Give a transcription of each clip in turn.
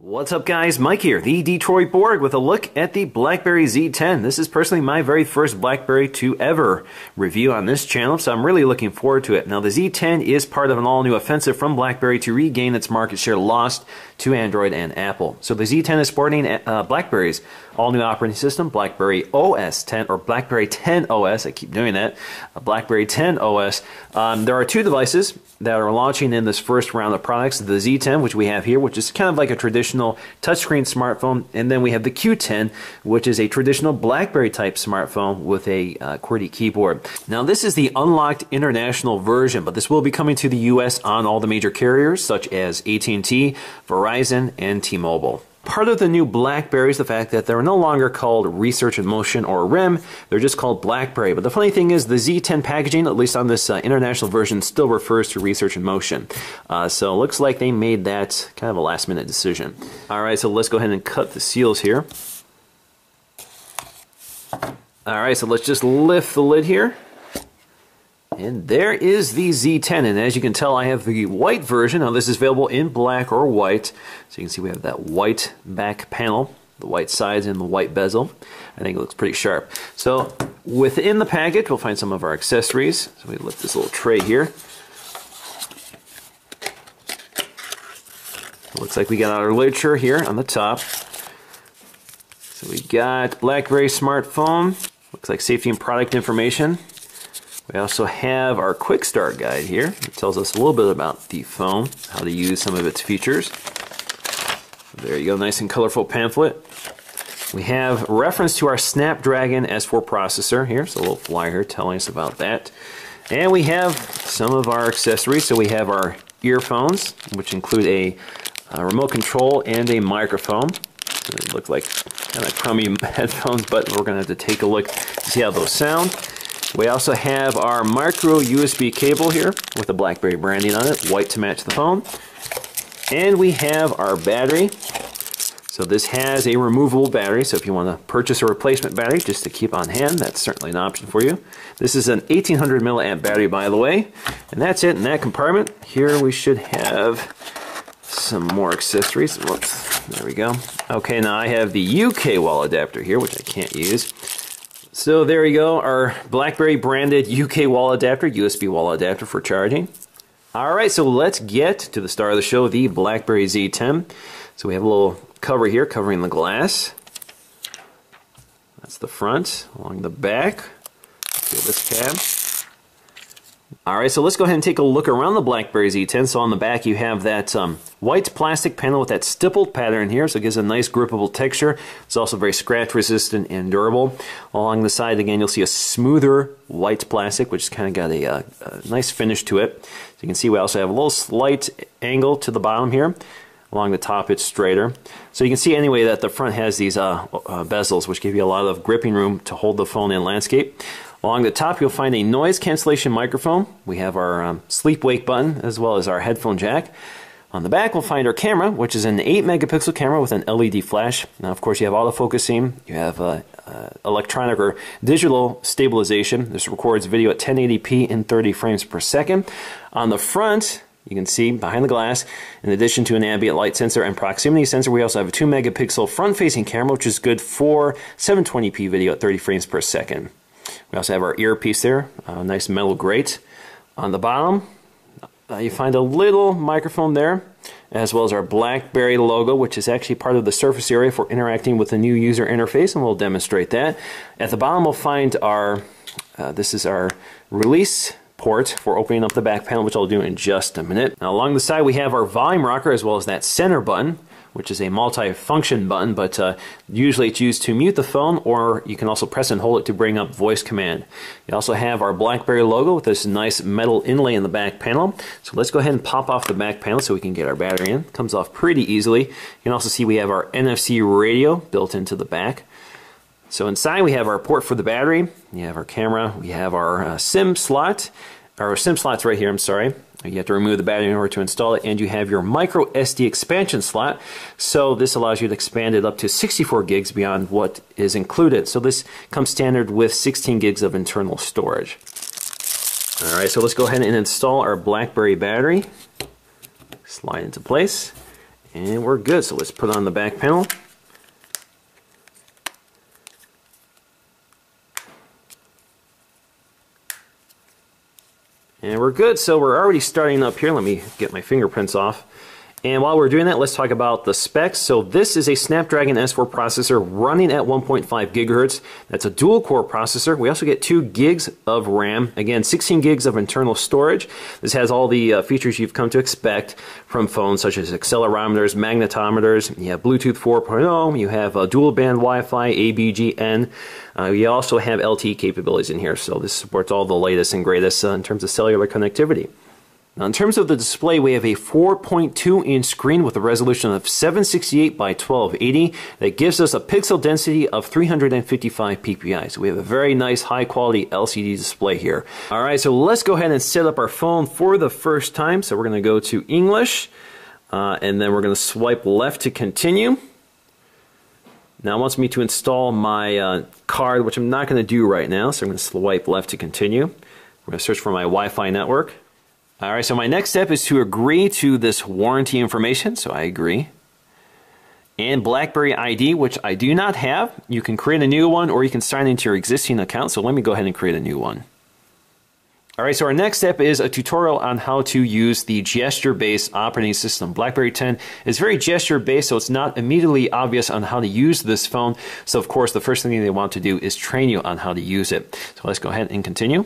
What's up guys, Mike here, the Detroit Borg with a look at the Blackberry Z10. This is personally my very first Blackberry to ever review on this channel, so I'm really looking forward to it. Now the Z10 is part of an all-new offensive from Blackberry to regain its market share lost to Android and Apple. So the Z10 is sporting Blackberry's all-new operating system, Blackberry OS 10, or Blackberry 10 OS, I keep doing that, Blackberry 10 OS. There are two devices that are launching in this first round of products, the Z10, which we have here, which is kind of like a traditional touchscreen smartphone, and then we have the Q10, which is a traditional BlackBerry type smartphone with a QWERTY keyboard. Now this is the unlocked international version, but this will be coming to the US on all the major carriers such as AT&T, Verizon, and T-Mobile. Part of the new Blackberry is the fact that they're no longer called Research in Motion or RIM, they're just called Blackberry. But the funny thing is the Z10 packaging, at least on this international version, still refers to Research in Motion. So it looks like they made that kind of a last minute decision. Alright, so let's go ahead and cut the seals here. Alright, so let's just lift the lid here. And there is the Z10, and as you can tell I have the white version. Now this is available in black or white. So you can see we have that white back panel, the white sides and the white bezel. I think it looks pretty sharp. So within the package we'll find some of our accessories. So we lift this little tray here. It looks like we got our literature here on the top. So we got Blackberry smartphone. Looks like safety and product information. We also have our quick start guide here. It tells us a little bit about the phone, how to use some of its features. There you go, nice and colorful pamphlet. We have reference to our Snapdragon S4 processor here, so a little flyer here telling us about that. And we have some of our accessories. So we have our earphones, which include a remote control and a microphone. They look like kind of crummy headphones, but we're going to have to take a look to see how those sound. We also have our micro USB cable here with the Blackberry branding on it, white to match the phone. And we have our battery. So this has a removable battery, so if you want to purchase a replacement battery just to keep on hand, that's certainly an option for you. This is an 1800 milliamp battery, by the way. And that's it in that compartment. Here we should have some more accessories. Whoops, there we go. Okay, now I have the UK wall adapter here, which I can't use. So there you go, our Blackberry branded UK wall adapter, USB wall adapter for charging. Alright, so let's get to the star of the show, the Blackberry Z10. So we have a little cover here covering the glass. That's the front. Along the back, feel this tab. Alright, so let's go ahead and take a look around the Blackberry Z10. So on the back you have that white plastic panel with that stippled pattern here, so it gives a nice grippable texture. It's also very scratch resistant and durable. Along the side again you'll see a smoother white plastic, which has kind of got a nice finish to it. So you can see we also have a little slight angle to the bottom here. Along the top it's straighter. So you can see anyway that the front has these bezels, which give you a lot of gripping room to hold the phone in landscape. Along the top you'll find a noise cancellation microphone. We have our sleep-wake button as well as our headphone jack. On the back we'll find our camera, which is an 8 megapixel camera with an LED flash. Now of course you have autofocusing, you have electronic or digital stabilization. This records video at 1080p in 30 frames per second. On the front you can see behind the glass, in addition to an ambient light sensor and proximity sensor, we also have a 2 megapixel front-facing camera, which is good for 720p video at 30 frames per second. We also have our earpiece there, a nice metal grate. On the bottom, you find a little microphone there, as well as our Blackberry logo, which is actually part of the surface area for interacting with the new user interface, and we'll demonstrate that. At the bottom, we'll find our, this is our release port for opening up the back panel, which I'll do in just a minute. Now along the side, we have our volume rocker, as well as that center button, which is a multi-function button, but usually it's used to mute the phone, or you can also press and hold it to bring up voice command. You also have our Blackberry logo with this nice metal inlay in the back panel. So let's go ahead and pop off the back panel so we can get our battery in. Comes off pretty easily. You can also see we have our NFC radio built into the back. So inside we have our port for the battery, you have our camera, we have our SIM slot, our SIM slot's right here, I'm sorry. You have to remove the battery in order to install it, and you have your micro SD expansion slot. So this allows you to expand it up to 64 gigs beyond what is included. So this comes standard with 16 gigs of internal storage. Alright, so let's go ahead and install our Blackberry battery. Slide into place. And we're good, so let's put on the back panel. And we're good, so we're already starting up here. Let me get my fingerprints off. And while we're doing that, let's talk about the specs. So this is a Snapdragon S4 processor running at 1.5 gigahertz. That's a dual-core processor. We also get 2 gigs of RAM. Again, 16 gigs of internal storage. This has all the features you've come to expect from phones, such as accelerometers, magnetometers. You have Bluetooth 4.0. You have dual-band Wi-Fi, ABGN. You also have LTE capabilities in here. So this supports all the latest and greatest in terms of cellular connectivity. Now, in terms of the display, we have a 4.2-inch screen with a resolution of 768 by 1280 that gives us a pixel density of 355 ppi. So we have a very nice high-quality LCD display here. All right, so let's go ahead and set up our phone for the first time. So we're going to go to English, and then we're going to swipe left to continue. Now it wants me to install my card, which I'm not going to do right now. So I'm going to swipe left to continue. We're going to search for my Wi-Fi network. All right, so my next step is to agree to this warranty information, so I agree. And Blackberry ID, which I do not have. You can create a new one or you can sign into your existing account, so let me go ahead and create a new one. All right, so our next step is a tutorial on how to use the gesture-based operating system. Blackberry 10 is very gesture-based, so it's not immediately obvious on how to use this phone. So of course, the first thing they want to do is train you on how to use it. So let's go ahead and continue.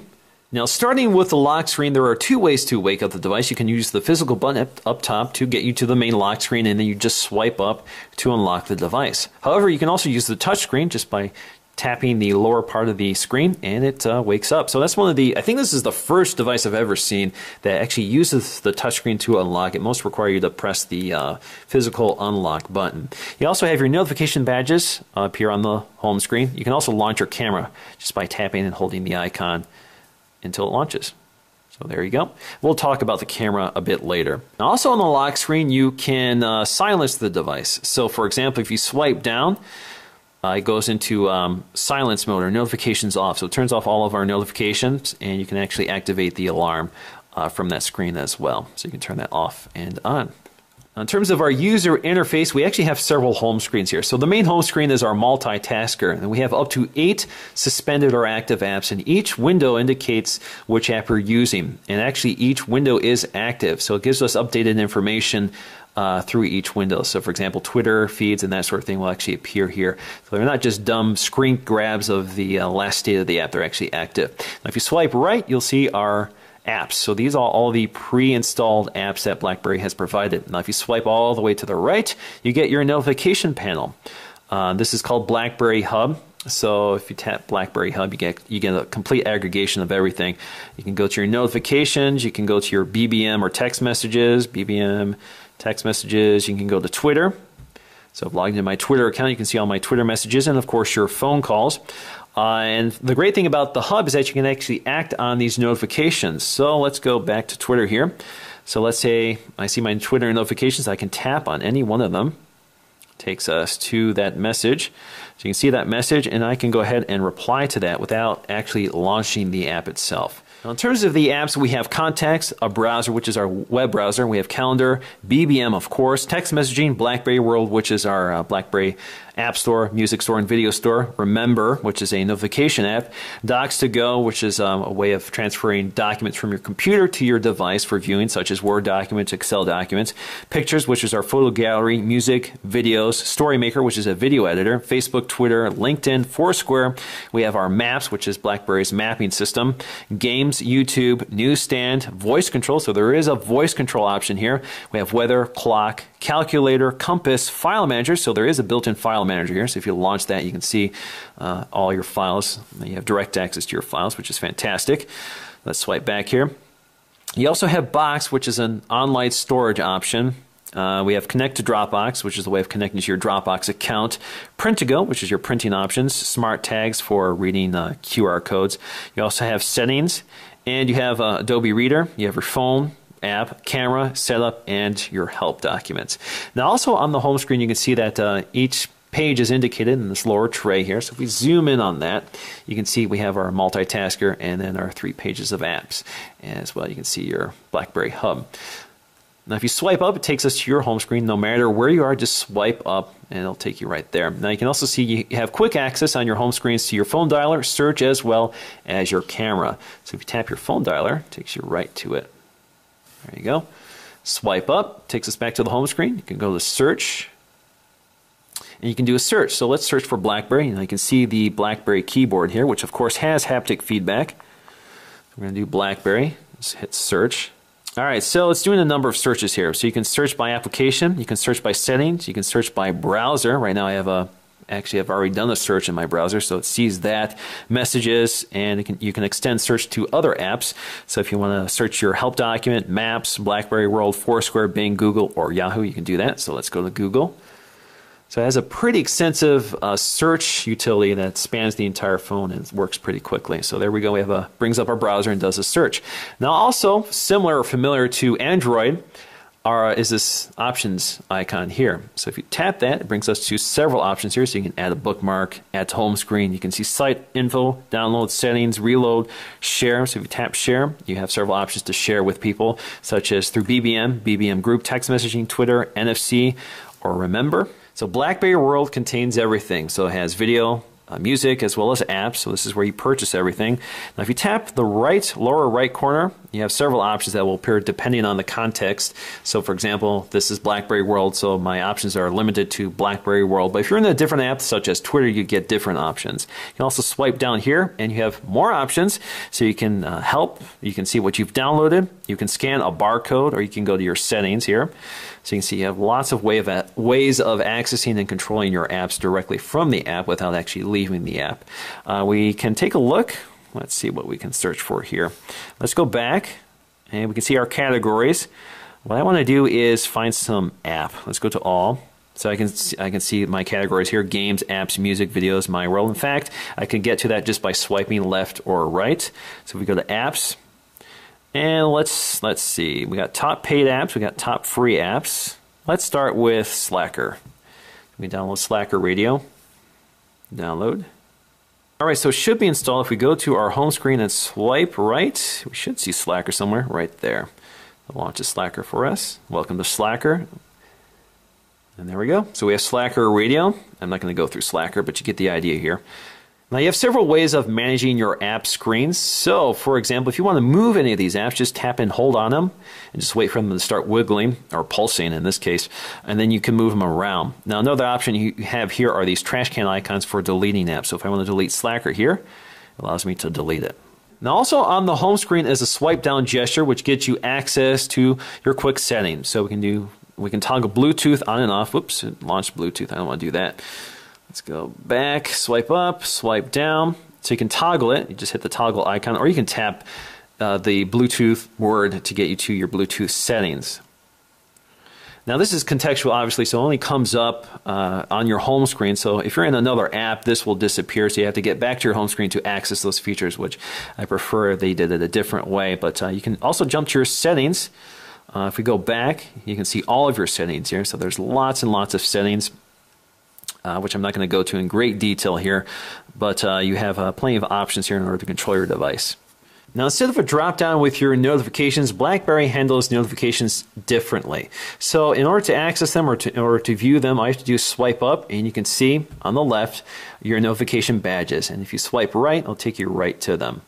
Now, starting with the lock screen, there are 2 ways to wake up the device. You can use the physical button up top to get you to the main lock screen, and then you just swipe up to unlock the device. However, you can also use the touch screen just by tapping the lower part of the screen, and it wakes up. So that's one of the, I think this is the first device I've ever seen that actually uses the touchscreen to unlock it. Most require you to press the physical unlock button. You also have your notification badges up here on the home screen. You can also launch your camera just by tapping and holding the icon until it launches. So there you go. We'll talk about the camera a bit later. Now, also on the lock screen, you can silence the device. So for example, if you swipe down, it goes into silence mode or notifications off. So it turns off all of our notifications, and you can actually activate the alarm from that screen as well. So you can turn that off and on. In terms of our user interface, we actually have several home screens here. So the main home screen is our multitasker, and we have up to 8 suspended or active apps, and each window indicates which app we're using. And actually each window is active, so it gives us updated information through each window. So for example, Twitter feeds and that sort of thing will actually appear here. So they're not just dumb screen grabs of the last state of the app, they're actually active. Now if you swipe right, you'll see our apps. So these are all the pre-installed apps that BlackBerry has provided. Now if you swipe all the way to the right, you get your notification panel. This is called BlackBerry Hub. So if you tap BlackBerry Hub, you get a complete aggregation of everything. You can go to your notifications, you can go to your BBM or text messages, BBM, text messages, you can go to Twitter. So I've logged into my Twitter account, you can see all my Twitter messages, and of course your phone calls. And the great thing about the hub is that you can actually act on these notifications. So let's go back to Twitter here. So let's say I see my Twitter notifications, I can tap on any one of them. Takes us to that message. So you can see that message, and I can go ahead and reply to that without actually launching the app itself. Now, in terms of the apps, we have Contacts, a browser, which is our web browser. We have Calendar, BBM, of course, text messaging, BlackBerry World, which is our BlackBerry App Store, Music Store, and Video Store. Remember, which is a notification app. Docs2Go, which is a way of transferring documents from your computer to your device for viewing, such as Word documents, Excel documents. Pictures, which is our photo gallery, music, videos. StoryMaker, which is a video editor. Facebook, Twitter, LinkedIn, Foursquare. We have our Maps, which is BlackBerry's mapping system. Games, YouTube, Newsstand, voice control. So there is a voice control option here. We have Weather, Clock, Calculator, Compass, File Manager. So there is a built-in file manager here. So if you launch that, you can see all your files. You have direct access to your files, which is fantastic. Let's swipe back here. You also have Box, which is an online storage option. We have Connect to Dropbox, which is the way of connecting to your Dropbox account. Print2Go, which is your printing options. Smart Tags for reading QR codes. You also have Settings, and you have Adobe Reader. You have your phone app, camera, setup, and your help documents. Now also on the home screen, you can see that each page is indicated in this lower tray here. So if we zoom in on that, you can see we have our multitasker and then our 3 pages of apps. As well, you can see your BlackBerry Hub. Now if you swipe up, it takes us to your home screen. No matter where you are, just swipe up and it'll take you right there. Now you can also see you have quick access on your home screens to your phone dialer, search, as well as your camera. So if you tap your phone dialer, it takes you right to it. There you go. Swipe up, takes us back to the home screen. You can go to search, and you can do a search. So let's search for Blackberry. And you can see the Blackberry keyboard here, which of course has haptic feedback. We're going to do Blackberry. Just hit search. All right, so it's doing a number of searches here. So you can search by application, you can search by settings, you can search by browser. Right now I have I've already done a search in my browser, so it sees that, messages, and you can extend search to other apps. So if you want to search your help document, Maps, Blackberry World, Foursquare, Bing, Google, or Yahoo, you can do that. So let's go to Google. So it has a pretty extensive search utility that spans the entire phone and works pretty quickly. So there we go. We have brings up our browser and does a search. Now also similar or familiar to Android is this options icon here. So if you tap that, it brings us to several options here. So you can add a bookmark, add to home screen. You can see site info, download, settings, reload, share. So if you tap share, you have several options to share with people, such as through BBM group, text messaging, Twitter, NFC, or Remember. So Blackberry World contains everything. So it has video, music, as well as apps. So this is where you purchase everything. Now if you tap the lower right corner, you have several options that will appear depending on the context. So for example, this is Blackberry World, so my options are limited to Blackberry World. But if you're in a different app, such as Twitter, you get different options. You can also swipe down here and you have more options. So you can help, you can see what you've downloaded, you can scan a barcode, or you can go to your settings here. So you can see you have lots of ways of accessing and controlling your apps directly from the app without actually leaving the app. We can take a look. Let's see what we can search for here. Let's go back and we can see our categories. What I want to do is find some app. Let's go to all. So I can see my categories here: games, apps, music, videos, my world. In fact, I can get to that just by swiping left or right. So we go to apps. And let's see. We got top paid apps. We got top free apps. Let's start with Slacker. We download Slacker Radio. Download. All right, so it should be installed. If we go to our home screen and swipe right, we should see Slacker somewhere right there. It launches Slacker for us. Welcome to Slacker. And there we go. So we have Slacker Radio. I'm not going to go through Slacker, but you get the idea here. Now you have several ways of managing your app screens. So for example, if you want to move any of these apps, just tap and hold on them and just wait for them to start wiggling, or pulsing in this case, and then you can move them around. Now another option you have here are these trash can icons for deleting apps. So if I want to delete Slacker here, it allows me to delete it. Now also on the home screen is a swipe down gesture, which gets you access to your quick settings. So we can toggle Bluetooth on and off. Whoops, it launched Bluetooth. I don't want to do that. Let's go back, swipe up, swipe down. So you can toggle it. You just hit the toggle icon, or you can tap the Bluetooth word to get you to your Bluetooth settings. Now this is contextual, obviously, so it only comes up on your home screen. So if you're in another app, this will disappear. So you have to get back to your home screen to access those features, which I prefer they did it a different way. But you can also jump to your settings. If we go back, you can see all of your settings here. So there's lots and lots of settings, which I'm not going to go to in great detail here, but you have plenty of options here in order to control your device. Now instead of a drop-down with your notifications, BlackBerry handles notifications differently. So in order to access them, or in order to view them, all you have to do is swipe up, and you can see on the left your notification badges. And if you swipe right, it'll take you right to them.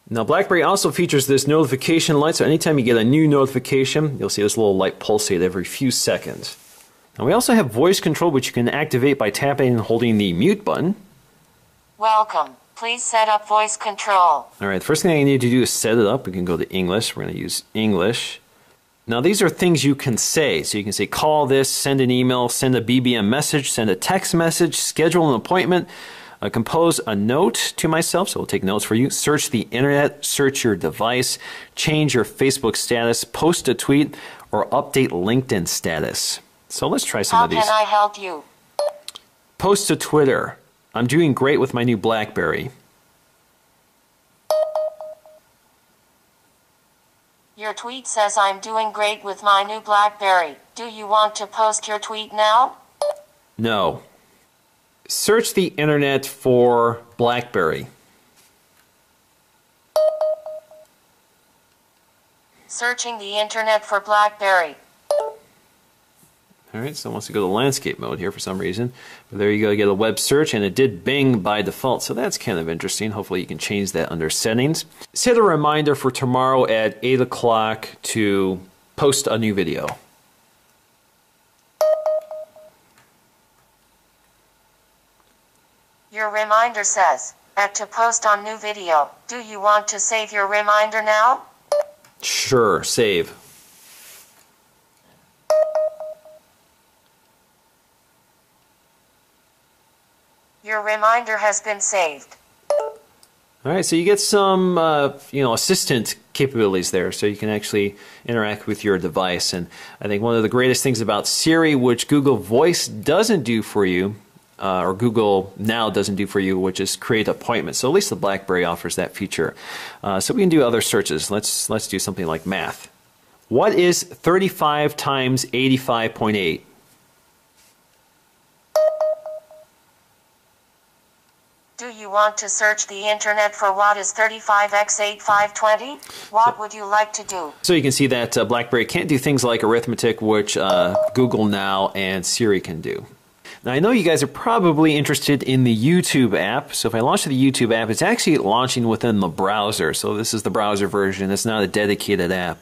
Now BlackBerry also features this notification light, so anytime you get a new notification, you'll see this little light pulsate every few seconds. Now we also have voice control, which you can activate by tapping and holding the mute button. Welcome. Please set up voice control. Alright, the first thing I need to do is set it up. We can go to English. We're going to use English. Now these are things you can say. So you can say call this, send an email, send a BBM message, send a text message, schedule an appointment, compose a note to myself, so we'll take notes for you, search the internet, search your device, change your Facebook status, post a tweet, or update LinkedIn status. So let's try some of these. How can I help you? Post to Twitter. I'm doing great with my new Blackberry. Your tweet says I'm doing great with my new Blackberry. Do you want to post your tweet now? No. Search the internet for Blackberry. Searching the internet for Blackberry. Alright, so it wants to go to landscape mode here for some reason. But there you go, you get a web search, and it did Bing by default, so that's kind of interesting. Hopefully you can change that under settings. Set a reminder for tomorrow at 8 o'clock to post a new video. Your reminder says, to post on new video. Do you want to save your reminder now? Sure, save. Your reminder has been saved. All right, so you get some, assistant capabilities there, so you can actually interact with your device. And I think one of the greatest things about Siri, which Google Voice doesn't do for you, or Google Now doesn't do for you, which is create appointments. So at least the Blackberry offers that feature. So we can do other searches. Let's do something like math. What is 35 times 85.8? Do you want to search the internet for what is 35x8520? What would you like to do? So you can see that Blackberry can't do things like arithmetic, which Google Now and Siri can do. Now I know you guys are probably interested in the YouTube app, so if I launch the YouTube app, it's actually launching within the browser. So this is the browser version, it's not a dedicated app.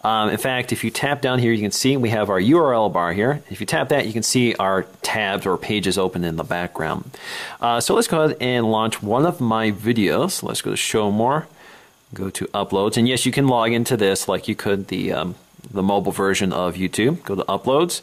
In fact, if you tap down here, you can see we have our URL bar here. If you tap that, you can see our tabs or pages open in the background. So let's go ahead and launch one of my videos. Let's go to Show More, go to Uploads, and yes, you can log into this like you could the mobile version of YouTube. Go to Uploads.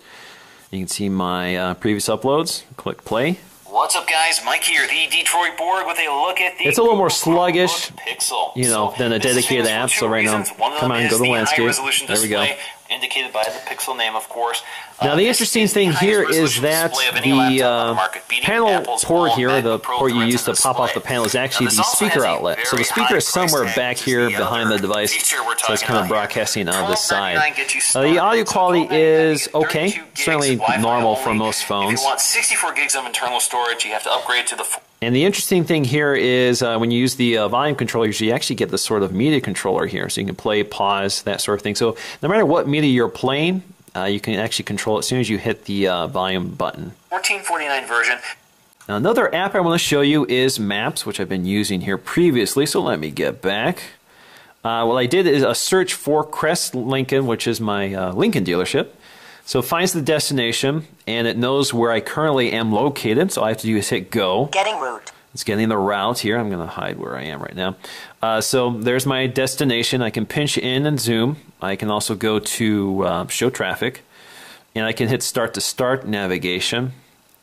You can see my previous uploads. Click play. What's up, guys? Mike here, the Detroit Borg, with a look at the It's a little more sluggish, Pixel. than a dedicated app. So right now, come on, go to landscape. There we go. Indicated by the Pixel name, of course. Now the interesting thing here is that the panel port here, the port you use to pop off the panel, is actually the speaker outlet. So the speaker is somewhere back here behind the device, so it's kind of broadcasting on this side. The audio quality is okay, certainly normal for most phones. If you want 64 gigs of internal storage, you have to upgrade to the... And the interesting thing here is when you use the volume controllers, you actually get the sort of media controller here. So you can play, pause, that sort of thing. So no matter what media you're playing, you can actually control it as soon as you hit the volume button. 1449 version. Now, another app I want to show you is Maps, which I've been using here previously. So let me get back. What I did is a search for Crest Lincoln, which is my Lincoln dealership. So it finds the destination, and it knows where I currently am located. So all I have to do is hit go. Getting route. It's getting the route here. I'm going to hide where I am right now. So there's my destination. I can pinch in and zoom. I can also go to show traffic. And I can hit start to start navigation.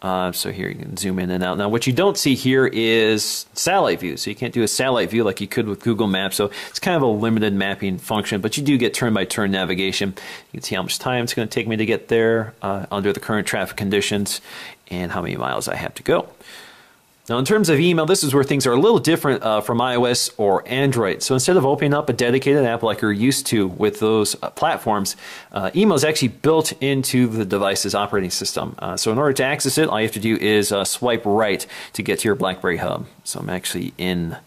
So here you can zoom in and out. Now what you don't see here is satellite view. So you can't do a satellite view like you could with Google Maps. So it's kind of a limited mapping function, but you do get turn-by-turn navigation. You can see how much time it's going to take me to get there under the current traffic conditions and how many miles I have to go. Now in terms of email, this is where things are a little different from iOS or Android. So instead of opening up a dedicated app like you're used to with those platforms, email is actually built into the device's operating system. So in order to access it, all you have to do is swipe right to get to your BlackBerry hub. So I'm actually in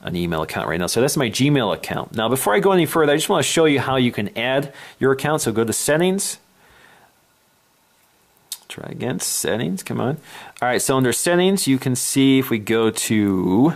an email account right now. So that's my Gmail account. Now before I go any further, I just want to show you how you can add your account. So go to Settings. Try again, settings, come on. All right, so under settings, you can see if we go to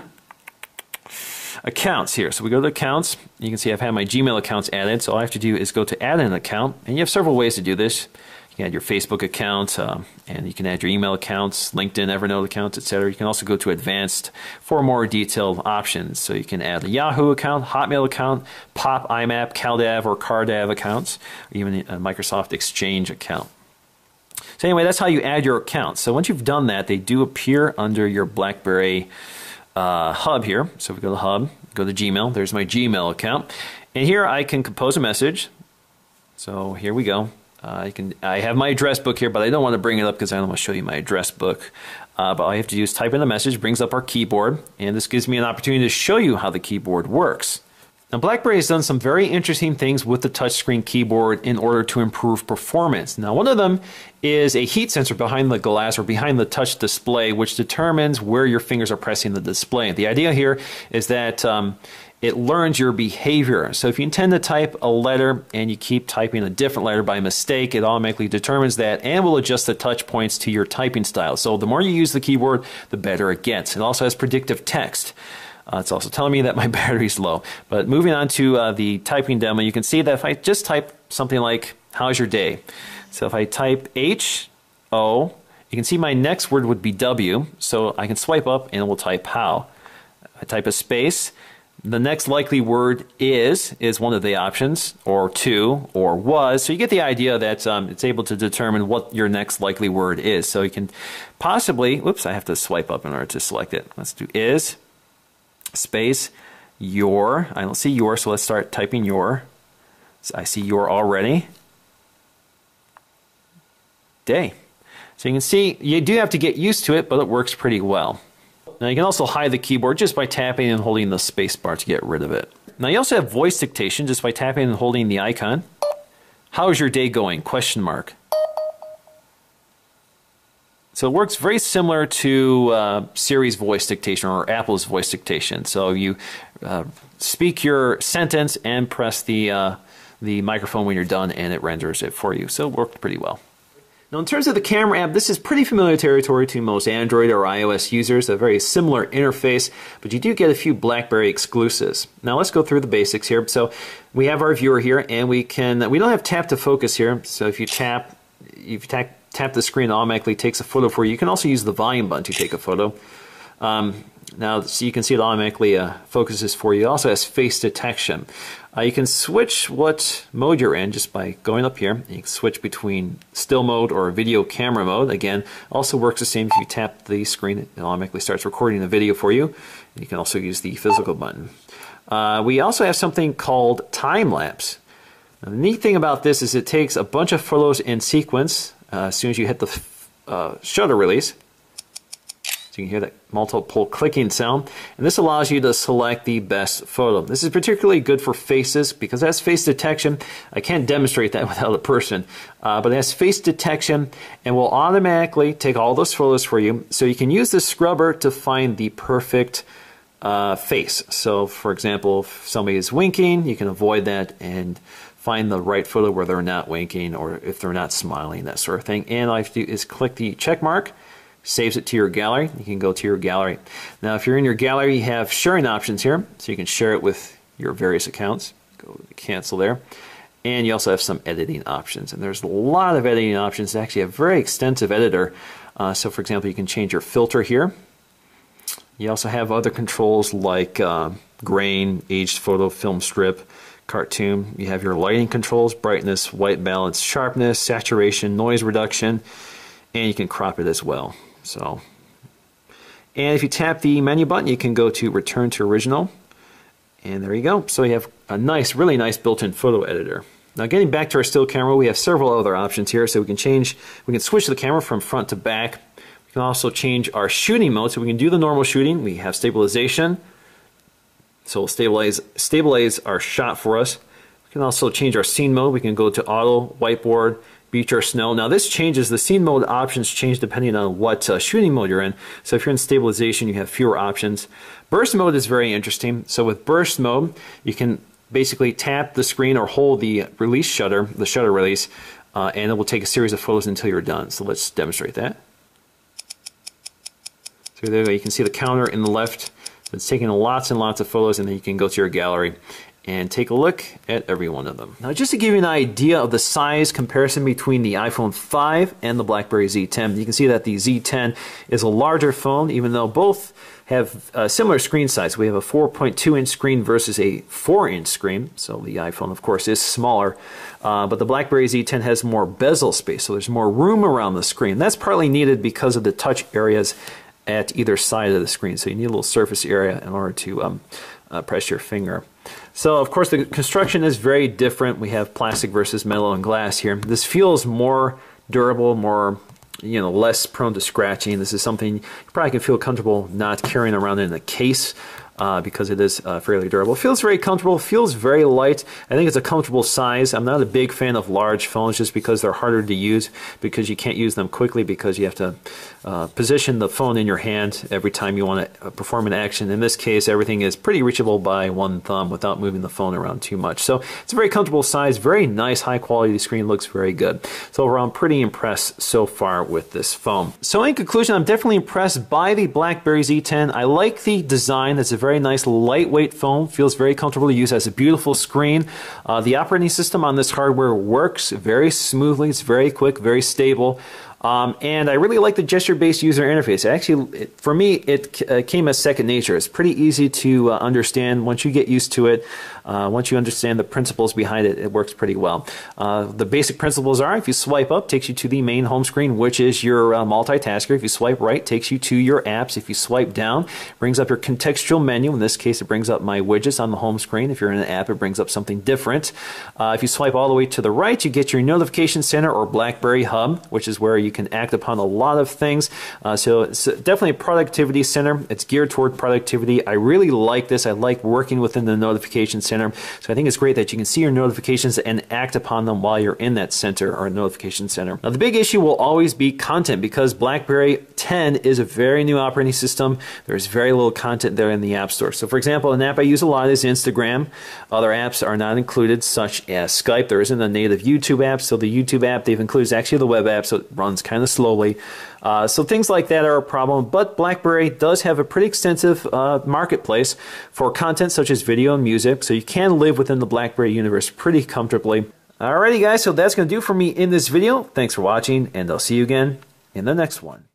accounts here. So we go to accounts, you can see I've had my Gmail accounts added. So all I have to do is go to add an account, and you have several ways to do this. You can add your Facebook account, and you can add your email accounts, LinkedIn, Evernote accounts, etc. You can also go to advanced for more detailed options. So you can add a Yahoo account, Hotmail account, Pop, IMAP, CalDAV, or CarDAV accounts, or even a Microsoft Exchange account. So anyway, that's how you add your accounts. So once you've done that, they do appear under your BlackBerry hub here. So if we go to hub, go to Gmail, there's my Gmail account. And here I can compose a message. So here we go. I have my address book here, but I don't want to bring it up because I don't want to show you my address book. But all you have to do is type in a message, brings up our keyboard, and this gives me an opportunity to show you how the keyboard works. Now, BlackBerry has done some very interesting things with the touchscreen keyboard in order to improve performance. Now, one of them is a heat sensor behind the glass or behind the touch display, which determines where your fingers are pressing the display. The idea here is that it learns your behavior. So if you intend to type a letter and you keep typing a different letter by mistake, it automatically determines that and will adjust the touch points to your typing style. So the more you use the keyboard, the better it gets. It also has predictive text. It's also telling me that my battery's low. But moving on to the typing demo, you can see that if I just type something like, how's your day? So if I type H-O, you can see my next word would be W, so I can swipe up and it will type how. I type a space. The next likely word is one of the options, or to, or was. So you get the idea that it's able to determine what your next likely word is. So you can possibly, whoops, I have to swipe up in order to select it. Let's do is, space, your. I don't see your, so let's start typing your. So I see your already. Day. So you can see, you do have to get used to it, but it works pretty well. Now you can also hide the keyboard just by tapping and holding the space bar to get rid of it. Now you also have voice dictation just by tapping and holding the icon. How's your day going? Question mark. So it works very similar to Siri's voice dictation or Apple's voice dictation. So you speak your sentence and press the microphone when you're done and it renders it for you. So it worked pretty well. Now in terms of the camera app, this is pretty familiar territory to most Android or iOS users, a very similar interface, but you do get a few BlackBerry exclusives. Now let's go through the basics here. So we have our viewer here and we don't have tap to focus here, so if you tap the screen, it automatically takes a photo for you. You can also use the volume button to take a photo. Now, so you can see it automatically focuses for you. It also has face detection. You can switch what mode you're in just by going up here. You can switch between still mode or video camera mode. Again, also works the same if you tap the screen. It automatically starts recording the video for you. You can also use the physical button. We also have something called time lapse. Now, the neat thing about this is it takes a bunch of photos in sequence as soon as you hit the shutter release. So you can hear that multiple clicking sound, and this allows you to select the best photo. This is particularly good for faces because it has face detection. I can't demonstrate that without a person, but it has face detection and will automatically take all those photos for you. So you can use the scrubber to find the perfect face. So for example, if somebody is winking, you can avoid that and find the right photo where they're not winking or if they're not smiling, that sort of thing. And all you have to do is click the check mark, saves it to your gallery. You can go to your gallery. Now if you're in your gallery, you have sharing options here, so you can share it with your various accounts. Go to cancel there. And you also have some editing options, and there's a lot of editing options. It's actually a very extensive editor. So for example, you can change your filter here. You also have other controls like grain, aged photo, film strip, cartoon. You have your lighting controls, brightness, white balance, sharpness, saturation, noise reduction, and you can crop it as well. So, and if you tap the menu button, you can go to return to original, and there you go. So you have a nice, really nice built-in photo editor. Now getting back to our still camera, we have several other options here. So we can switch the camera from front to back. We can also change our shooting mode, so we can do the normal shooting. We have stabilization, so it'll stabilize our shot for us. We can also change our scene mode. We can go to auto, whiteboard, beach or snow. Now this changes, the scene mode options change depending on what shooting mode you're in. So if you're in stabilization, you have fewer options. Burst mode is very interesting. So with burst mode, you can basically tap the screen or hold the release shutter, the shutter release, and it will take a series of photos until you're done. So let's demonstrate that. So there you can see the counter in the left. It's taking lots and lots of photos, and then you can go to your gallery and take a look at every one of them. Now just to give you an idea of the size comparison between the iPhone 5 and the Blackberry Z10, you can see that the Z10 is a larger phone, even though both have a similar screen size. We have a 4.2-inch screen versus a 4-inch screen, so the iPhone of course is smaller, but the Blackberry Z10 has more bezel space, so there's more room around the screen. That's partly needed because of the touch areas at either side of the screen, so you need a little surface area in order to press your finger. So of course the construction is very different. We have plastic versus metal and glass here. This feels more durable, more, less prone to scratching. This is something you probably can feel comfortable not carrying around in a case. because it is fairly durable. It feels very comfortable, feels very light. I think it's a comfortable size. I'm not a big fan of large phones just because they're harder to use, because you can't use them quickly because you have to position the phone in your hand every time you want to perform an action. In this case, everything is pretty reachable by one thumb without moving the phone around too much. So it's a very comfortable size, very nice, high quality. The screen looks very good. So overall, I'm pretty impressed so far with this phone. So in conclusion, I'm definitely impressed by the Blackberry Z10. I like the design. It's a very nice, lightweight phone. Feels very comfortable to use. Has a beautiful screen. The operating system on this hardware works very smoothly. It's very quick, very stable. And I really like the gesture-based user interface. Actually, for me, it came as second nature. It's pretty easy to understand once you get used to it. Once you understand the principles behind it, it works pretty well. The basic principles are: if you swipe up, it takes you to the main home screen, which is your multitasker. If you swipe right, it takes you to your apps. If you swipe down, it brings up your contextual menu. In this case, it brings up my widgets on the home screen. If you're in an app, it brings up something different. If you swipe all the way to the right, you get your notification center or Blackberry hub, which is where you can act upon a lot of things. So it's definitely a productivity center. It's geared toward productivity. I really like this. I like working within the notification center. So I think it's great that you can see your notifications and act upon them while you're in that center or notification center. Now the big issue will always be content, because Blackberry 10 is a very new operating system. There's very little content there in the App Store. So for example, an app I use a lot is Instagram. Other apps are not included, such as Skype. There isn't a native YouTube app, so the YouTube app they've included is actually the web app, so it runs kind of slowly. So things like that are a problem, but BlackBerry does have a pretty extensive marketplace for content such as video and music, so you can live within the BlackBerry universe pretty comfortably. Alrighty guys, so that's going to do for me in this video. Thanks for watching, and I'll see you again in the next one.